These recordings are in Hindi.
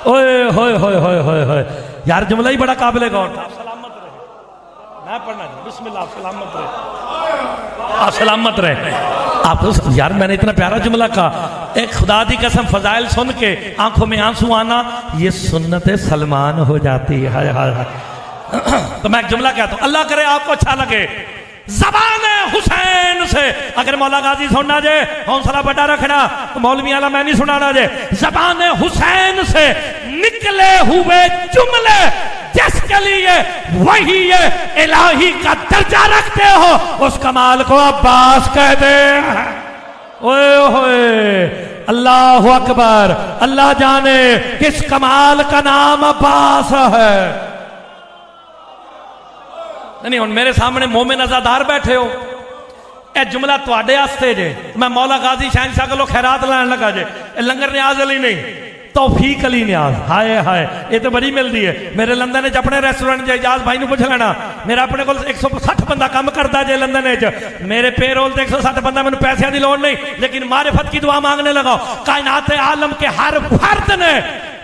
ओए होए होए होए होए होए, यार जुमला ही बड़ा काबिल गौर था। आप सलामत रहे, मैं पढ़ना बिस्मिल्लाह, आप सलामत रहे, आप सलामत रहे। आप तो यार मैंने इतना प्यारा जुमला कहा, एक खुदा दी कसम फजाइल सुन के आंखों में आंसू आना ये सुन्नत सलमान हो जाती है। हाय हाय हाय। तो मैं एक जुमला कहता हूं, अल्लाह करे आपको अच्छा लगे। ज़बान हुसैन से अगर मौला गाजी सुनना जे हौसला बड़ा रखना, तो मौलवी आला मैं नहीं सुनाना जे। ज़बान हुसैन से निकले हुए जुमले जिसके लिए वही ये इलाही का दर्जा रखते हो, उस कमाल को अब्बास कहते हैं। ओए होए, अल्लाह अकबर, अल्लाह जाने किस कमाल का नाम अब्बास है। नहीं हुण मेरे सामने मोमिन अज़ादार बैठे हो, ए जुमला तुहाडे वास्ते जे। मैं मौला गाजी शहनशाह को खैरात लैन लगा जे, लंगर न्याज अली नहीं, तौफीक अली न्याज। हाय हाय, ये तो बड़ी मिलती है। मेरे लंदन च अपने रेस्टोरेंट च इजाज भाई पुछ लेना, मेरा अपने को 160 बंदा काम करता जे लंदन च, मेरे पेरोल से 160 बंदा, मैंने पैसे की लोड़ नहीं, लेकिन मारिफत की दुआ मांगने लगा। कायनात आलम के हर फर्द ने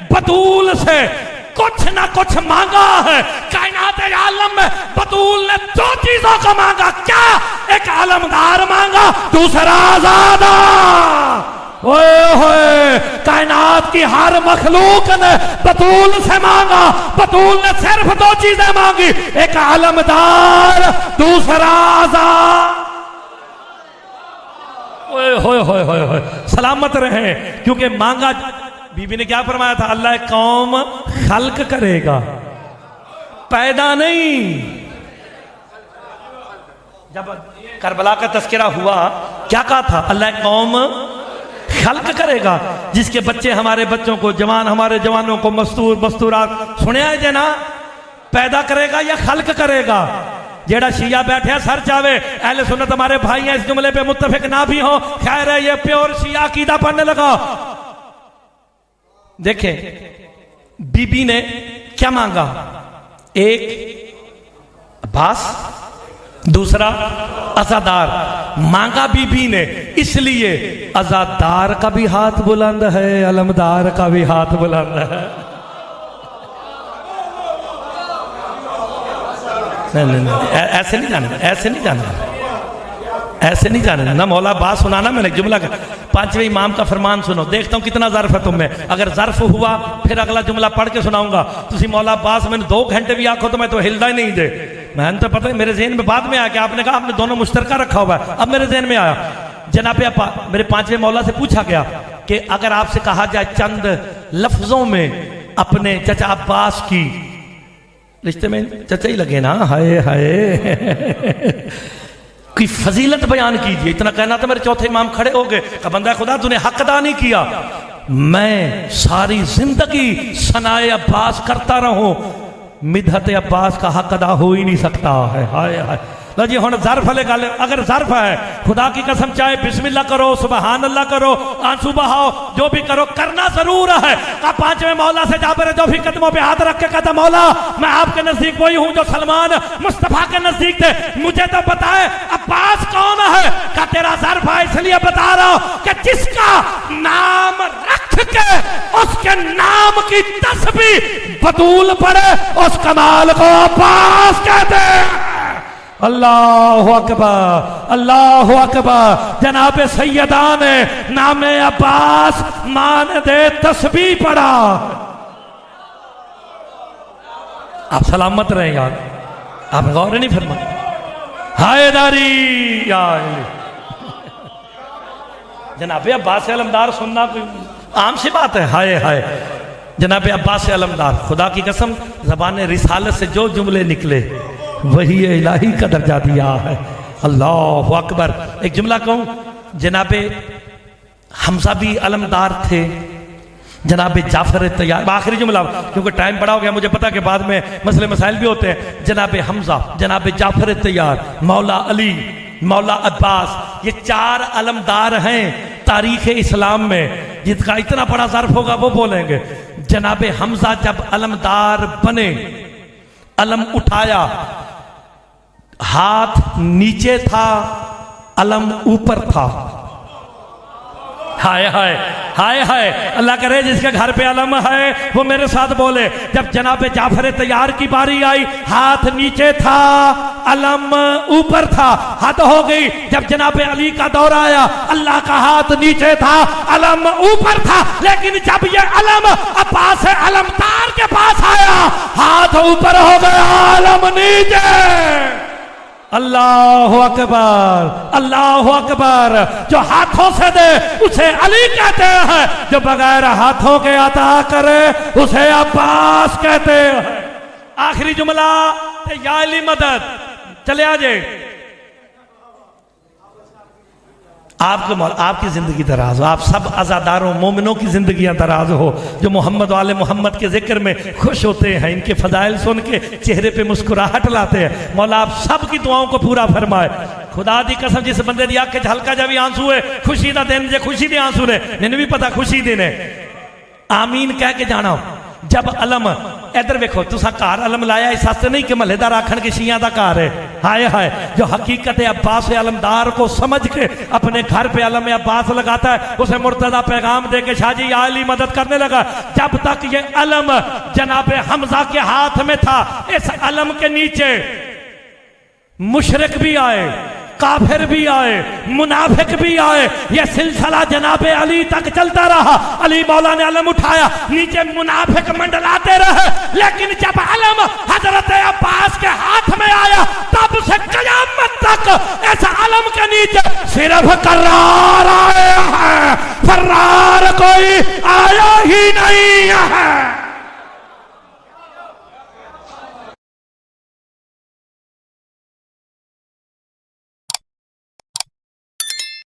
बतूल से कुछ ना कुछ मांगा है। कायनात आलम में बतूल ने दो चीजों को मांगा, क्या? एक आलमदार मांगा, दूसरा आजादा। ओए होए, कायनात की हर मखलूक ने बतूल से मांगा, बतूल ने सिर्फ दो चीजें मांगी, एक आलमदार, दूसरा आजाद। ओए होए होए होए होए, सलामत रहे, क्योंकि मांगा। बीबी ने क्या फरमाया था? अल्लाह कौम खल्क करेगा, पैदा नहीं। जब करबला का तस्करा हुआ, क्या कहा था? अल्लाह कौम खल्क करेगा, जिसके बच्चे हमारे बच्चों को, जवान हमारे जवानों को मस्तूर मस्तूरात सुने है जना, पैदा करेगा या खल्क करेगा? जेड़ा शिया बैठे सर चावे, अहले सुन्नत हमारे भाई हैं, इस जुमले पे मुत्तफिक ना भी हो, खैर है, ये प्योर शिया अकीदा पढ़ने लगा। देखे बीबी ने क्या मांगा? एक अब्बास, दूसरा अज़ादार। मांगा बीबी ने इसलिए अज़ादार का भी हाथ बुलंद है, अलमदार का भी हाथ बुलंद है। नहीं, ऐसे नहीं जाना, ऐसे नहीं जाना, ऐसे नहीं जाना ना। मौला बात सुनाना, मैंने जुमला का 5वें इमाम का फरमान सुनो, देखता हूं कितना ज़र्फ है तुम में। अगर ज़र्फ हुआ फिर अगला जुमला पढ़ के सुनाऊंगा। तुम मौला अब्बास मैंने 2 घंटे भी आखो तो मैं तो हिलदा ही नहीं दे। मैंने तो पता है, मेरे जहन में बाद में आया कि आपने कहा आपने दोनों मुश्तरका रखा हुआ है, अब मेरे जहन में आया। जनाब मेरे 5वें मौला से पूछा गया कि अगर आपसे कहा जाए चंद लफ्जों में अपने चचा अब्बास की, रिश्ते में चचा ही लगे ना, हाय हाय, की फजीलत बयान कीजिए, इतना कहना था। मेरे चौथे इमाम खड़े हो गए, कहा बंदा खुदा तूने हक अदा नहीं किया, मैं सारी जिंदगी सनाए अब्बास करता रहूं, मिदहत अब्बास का हक अदा हो ही नहीं सकता है। हाय हाय। लो जी हुण ज़र्फ वाले गल, अगर ज़र्फ है खुदा की कसम, चाहे बिस्मिल्लाह करो, सुबहान अल्लाह करो, आंसू बहाओ, जो भी करो, करना जरूर है। अब 5वें मौला से जाबिर जो भी कदमों पे हाथ रख के कहता, मौला मैं आपके नजदीक वही हूं जो सलमान मुस्तफा के नजदीक थे, मुझे तो बताए अब्बास कौन है? का तेरा ज़र्फ है इसलिए बता रहा हूं कि जिसका नाम रख के उसके नाम की तस्बीह बतूल पड़े, उस कमाल को अब्बास कहते हैं। अल्लाह अकबर, अल्लाह अकबर। जनाब सैयदा ने नामे अब्बास मान दे तस्बीह पढ़ा। आप सलामत रहे यार, आप गौर नहीं फरमा। हायदारी यार, जनाब अब्बास अलमदार सुनना कोई आम सी बात है। हाय हाय, जनाब अब्बास अलमदार, खुदा की कसम ज़बान रिसालत से जो जुमले निकले वही इलाही का दर्जा दिया है। अल्लाह अकबर। एक जुमला कहूं, जनाबे हमजा भी अलमदार थे, जनाबे जाफर तैयार। आखिरी जुमला क्योंकि टाइम बड़ा हो गया, मुझे पता कि बाद में मसले मसाइल भी होते हैं। जनाबे हमजा, जनाबे जाफर तैयार, मौला अली, मौला अब्बास, ये 4 अलमदार हैं तारीख इस्लाम में, जिसका इतना बड़ा ज़र्फ होगा वो बोलेंगे। जनाबे हमजा जब अलमदार बने, अलम उठाया, हाथ नीचे था, अलम ऊपर था। हाय हाय हाय हाय। अल्लाह करे जिसके घर पे अलम है वो मेरे साथ बोले। जब जनाब जाफर तैयार की बारी आई, हाथ नीचे था, अलम ऊपर था, हद हो गई। जब जनाब अली का दौर आया, अल्लाह का हाथ नीचे था, अलम ऊपर था। लेकिन जब ये अलम अब्बास अलमतार के पास आया, हाथ ऊपर हो गया, अलम नीचे। अल्लाह अकबर, अल्लाह अकबर। जो हाथों से दे उसे अली कहते हैं, जो बगैर हाथों के अता करे उसे अब्बास कहते हैं। आखिरी जुमला, या अली मदद। चले आ जाए। आपकी जिंदगी दराज हो, आप सब आज़ादारों मोमिनों की जिंदगियां दराज हो, जो मोहम्मद वाले मोहम्मद के जिक्र में खुश होते हैं, इनके फजाइल सुन के चेहरे पे मुस्कुराहट लाते हैं। मौला आप सब की दुआओं को पूरा फरमाए। खुदा दी कसम, जिस बंदे दी आंखें हल्का जा भी आंसू है, खुशी का दिन जे खुशी दे आंसू ने, मैंने भी पता खुशी दिन है। आमीन कह के जाना। जब अलम इधर वेखो, तुसा घर अलम लाया इस हस्ते नहीं कि महलेदार आखन के शिया का घर है। हाय हाय। जो हकीकत अब्बास अलमदार को समझ के अपने घर पे अलम अब्बास लगाता है, उसे मुर्तजा पैगाम दे के शाहजी या अली मदद करने लगा। जब तक ये अलम जनाब हमजा के हाथ में था, इस अलम के नीचे मुशरिक भी आए, काफिर भी आए, मुनाफिक भी आए। यह सिलसिला जनाबे अली तक चलता रहा। अली मौला ने अलम उठाया, नीचे मुनाफिक मंडलाते रहे। लेकिन जब अलम हजरत अब्बास के हाथ में आया, तब से कयामत तक इस अलम के नीचे सिर्फ करार